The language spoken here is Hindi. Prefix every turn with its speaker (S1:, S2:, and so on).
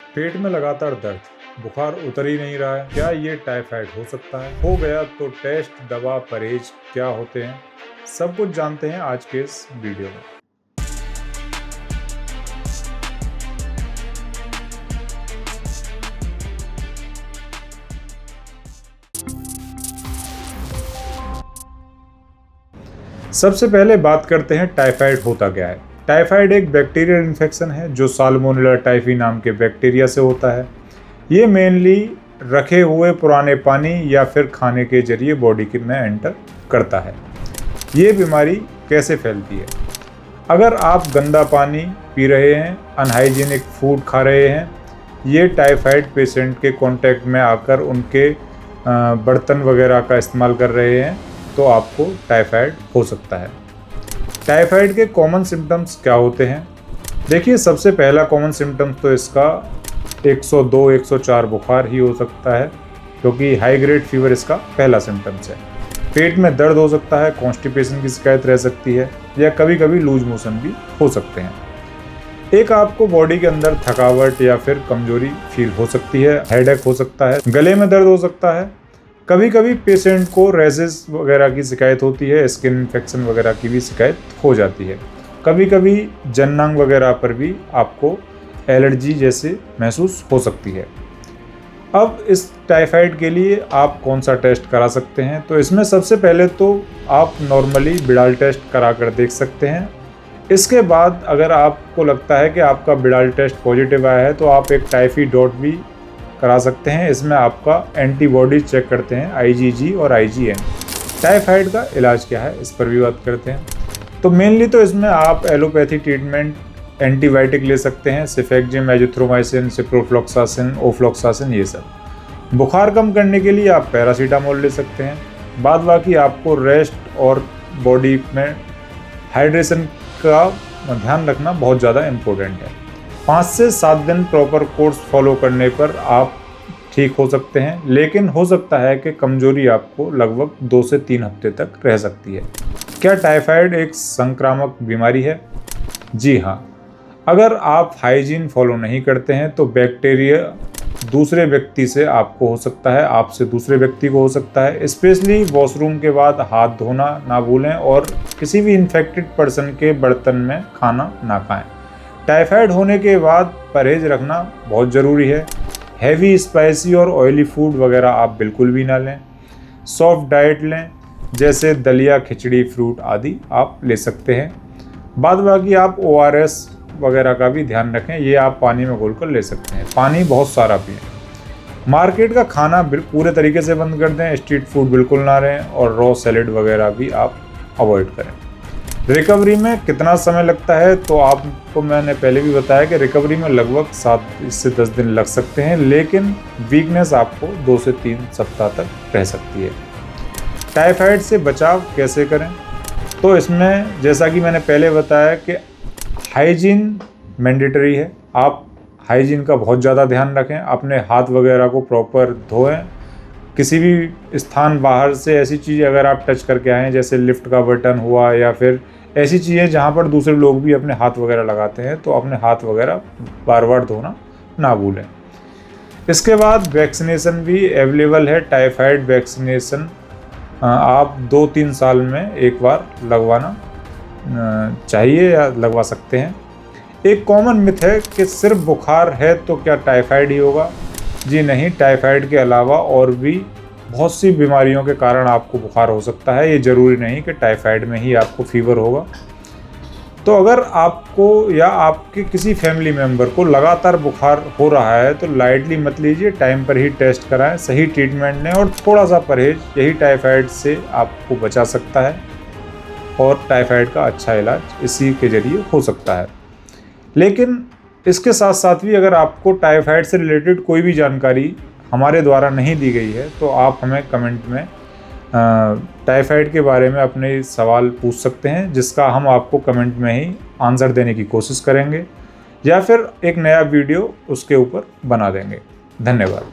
S1: पेट में लगातार दर्द, बुखार उतर ही नहीं रहा है। क्या ये टाइफाइड हो सकता है? हो गया तो टेस्ट, दवा, परहेज क्या होते हैं, सब कुछ जानते हैं आज के इस वीडियो में। सबसे पहले बात करते हैं टाइफाइड होता क्या है। टाइफाइड एक बैक्टीरियल इन्फेक्शन है जो साल्मोनेला टाइफी नाम के बैक्टीरिया से होता है। ये मेनली रखे हुए पुराने पानी या फिर खाने के जरिए बॉडी में एंटर करता है। ये बीमारी कैसे फैलती है? अगर आप गंदा पानी पी रहे हैं, अनहाइजीनिक फूड खा रहे हैं, ये टाइफाइड पेशेंट के कांटेक्ट में आकर उनके बर्तन वगैरह का इस्तेमाल कर रहे हैं तो आपको टाइफाइड हो सकता है। टाइफाइड के कॉमन सिम्टम्स क्या होते हैं? देखिए, सबसे पहला कॉमन सिम्टम्स तो इसका 102-104 बुखार ही हो सकता है, क्योंकि हाई ग्रेड फीवर इसका पहला सिम्टम्स है। पेट में दर्द हो सकता है, कॉन्स्टिपेशन की शिकायत रह सकती है, या कभी कभी लूज मोशन भी हो सकते हैं। एक आपको बॉडी के अंदर थकावट या फिर कमजोरी फील हो सकती है, हेडेक हो सकता है, गले में दर्द हो सकता है। कभी कभी पेशेंट को रैशेस वगैरह की शिकायत होती है, स्किन इन्फेक्शन वगैरह की भी शिकायत हो जाती है। कभी कभी जननांग वगैरह पर भी आपको एलर्जी जैसे महसूस हो सकती है। अब इस टाइफाइड के लिए आप कौन सा टेस्ट करा सकते हैं? तो इसमें सबसे पहले तो आप नॉर्मली बिडाल टेस्ट करा कर देख सकते हैं। इसके बाद अगर आपको लगता है कि आपका बिडाल टेस्ट पॉजिटिव आया है तो आप एक टाइफी डॉट भी करा सकते हैं। इसमें आपका एंटीबॉडी चेक करते हैं, IgG और IgM। टाइफाइड का इलाज क्या है, इस पर भी बात करते हैं। तो मेनली तो इसमें आप एलोपैथी ट्रीटमेंट, एंटीबायोटिक ले सकते हैं, सिफेक्जिम, एजिथ्रोमाइसिन, सिप्रोफ्लॉक्सासिन, ओफ्लॉक्सासिन, ये सब। बुखार कम करने के लिए आप पैरासीटामोल ले सकते हैं। बाद बाकी आपको रेस्ट और बॉडी में हाइड्रेशन का ध्यान रखना बहुत ज़्यादा इम्पोर्टेंट है। 5 से 7 दिन प्रॉपर कोर्स फॉलो करने पर आप ठीक हो सकते हैं, लेकिन हो सकता है कि कमजोरी आपको लगभग 2 से 3 हफ्ते तक रह सकती है। क्या टाइफाइड एक संक्रामक बीमारी है? जी हाँ। अगर आप हाइजीन फॉलो नहीं करते हैं तो बैक्टीरिया दूसरे व्यक्ति से आपको हो सकता है, आपसे दूसरे व्यक्ति को हो सकता है। स्पेशली वॉशरूम के बाद हाथ धोना ना भूलें और किसी भी इन्फेक्टेड पर्सन के बर्तन में खाना ना खाएं। टाइफाइड होने के बाद परहेज रखना बहुत ज़रूरी है। हैवी, स्पाइसी और ऑयली फूड वगैरह आप बिल्कुल भी ना लें। सॉफ्ट डाइट लें, जैसे दलिया, खिचड़ी, फ्रूट आदि आप ले सकते हैं। बाद बाकी आप ORS वगैरह का भी ध्यान रखें, ये आप पानी में घोल कर ले सकते हैं। पानी बहुत सारा पिएं। मार्केट का खाना पूरे तरीके से बंद कर दें, स्ट्रीट फूड बिल्कुल ना रहें, और रॉ सैलेड वगैरह भी आप अवॉइड करें। रिकवरी में कितना समय लगता है? तो आपको मैंने पहले भी बताया कि रिकवरी में लगभग 7 से 10 दिन लग सकते हैं, लेकिन वीकनेस आपको 2 से 3 सप्ताह तक रह सकती है। टाइफाइड से बचाव कैसे करें? तो इसमें जैसा कि मैंने पहले बताया कि हाइजीन मैंडेटरी है। आप हाइजीन का बहुत ज़्यादा ध्यान रखें, अपने हाथ वगैरह को प्रॉपर धोएं। किसी भी स्थान बाहर से ऐसी चीज़ अगर आप टच करके आएँ, जैसे लिफ्ट का बटन हुआ या फिर ऐसी चीज़ें जहाँ पर दूसरे लोग भी अपने हाथ वगैरह लगाते हैं, तो अपने हाथ वगैरह बार बार धोना ना भूलें। इसके बाद वैक्सीनेशन भी अवेलेबल है। टाइफाइड वैक्सीनेशन आप 2-3 साल में एक बार लगवाना चाहिए या लगवा सकते हैं। एक कॉमन मिथ है कि सिर्फ बुखार है तो क्या टाइफाइड ही होगा? जी नहीं, टाइफाइड के अलावा और भी बहुत सी बीमारियों के कारण आपको बुखार हो सकता है। ये ज़रूरी नहीं कि टाइफाइड में ही आपको फीवर होगा। तो अगर आपको या आपके किसी फैमिली मेम्बर को लगातार बुखार हो रहा है तो लाइटली मत लीजिए, टाइम पर ही टेस्ट कराएं, सही ट्रीटमेंट लें और थोड़ा सा परहेज, यही टाइफाइड से आपको बचा सकता है और टाइफाइड का अच्छा इलाज इसी के ज़रिए हो सकता है। लेकिन इसके साथ साथ भी अगर आपको टाइफाइड से रिलेटेड कोई भी जानकारी हमारे द्वारा नहीं दी गई है तो आप हमें कमेंट में टाइफाइड के बारे में अपने सवाल पूछ सकते हैं, जिसका हम आपको कमेंट में ही आंसर देने की कोशिश करेंगे, या फिर एक नया वीडियो उसके ऊपर बना देंगे। धन्यवाद।